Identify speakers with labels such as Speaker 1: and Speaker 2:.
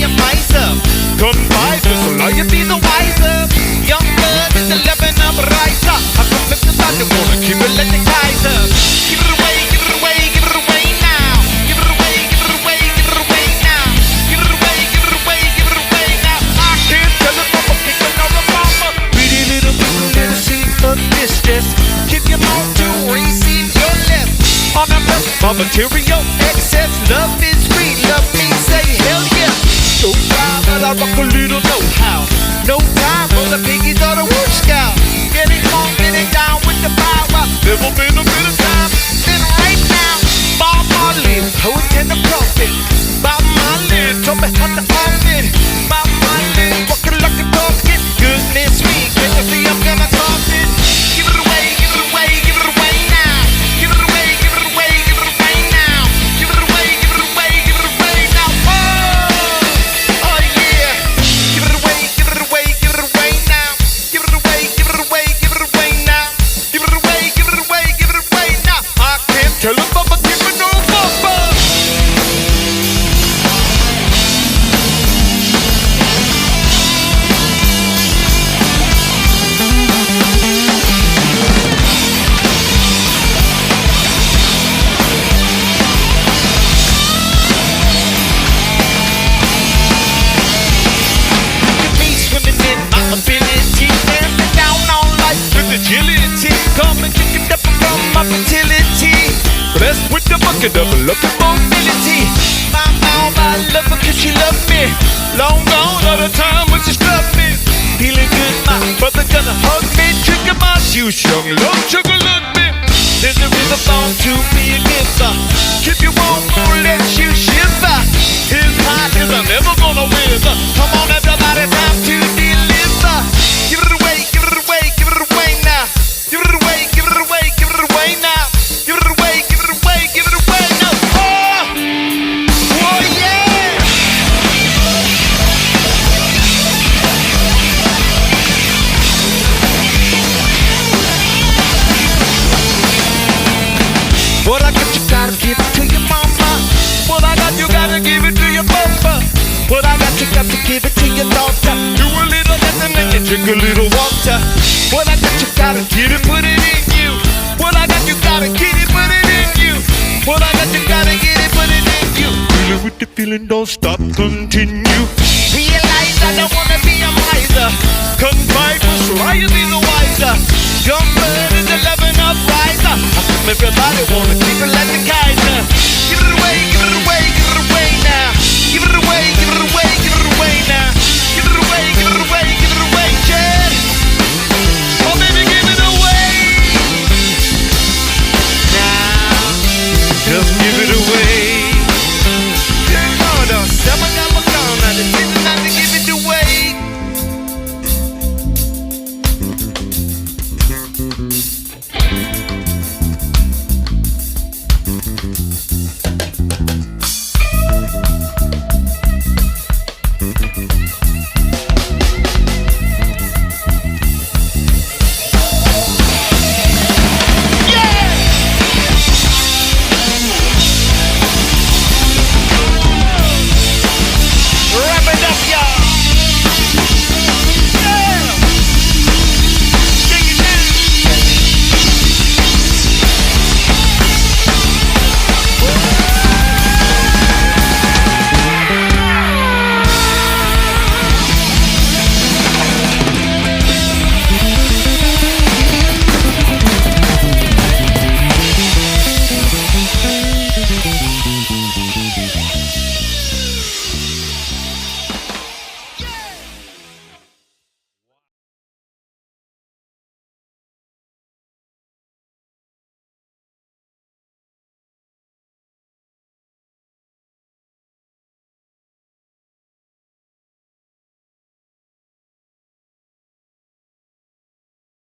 Speaker 1: a miser. Confiders will all you be the wiser. Young blood is the loving of riser. How come if somebody wanna keep it like the Kaiser? Give it away, give it away, give it away now. Give it away, give it away, give it away now. Give it away, give it away, give it away now. I can't tell it from a people or a mama. Pretty little people, little seed of distress. Give your mouth to receive your left. On the best of material excess. Love is free, love me, say hell yeah. So proud that I rock a little know-how. No time for the piggies or the Wolf Scout. Getting on, getting down with the power. Never been a better time than right now. Bob Marley, poet and a prophet. Bob Marley, told me how to own it. Bob Marley, walking like a pumpkin. Goodness me, can you see I'm gonna talk it? Give it away, give it away, give it away now. Give it away, give it away, give it away now. Give it away, give it away, give it away now. Oh yeah. Give it away, give it away, give it away now. Give it away, give it away, give it away now. Give it away, give it away, give it away now. I can't tell if I'm a giving no bumper. Blessed with the bucket of luck and mobility. My mom, I love her cause she loved me. Long gone all the time when she struck me. Feeling good, my brother gonna hug me. Drinking my juice, young love, sugar love me. There's a river bound to be a giver. If you want more, let you shiver. His hot is I'm never gonna wither. Come on everybody, time to deliver. Give it away, give it away, give it away now. Give it away, give it away, give it away now. Give it away, give it away, give it away now. Oh yeah. What I got, you gotta give it to your mama. What I got, you gotta give it to your papa. What I got, you got to give it to your daughter. Do a little lesson and you drink a little water. What I got, you gotta get it, put it in you. What I got, you gotta get it, put it in you. What I got, you gotta get it, put it in you. Feeling with the feeling, don't stop, continue. Realize I don't wanna be a miser. Confide was right, you be the wiser. Young blood is the loving of riser. How come everybody wanna keep it like the Kaiser? Give it away, give it away, give it away now. Give it away, give it away, give it away now. Give it away, give it away, give it away, Chad. Oh baby, give it away. Now, just give it away. No, no, never got my gun. Now the thing is not to give it away.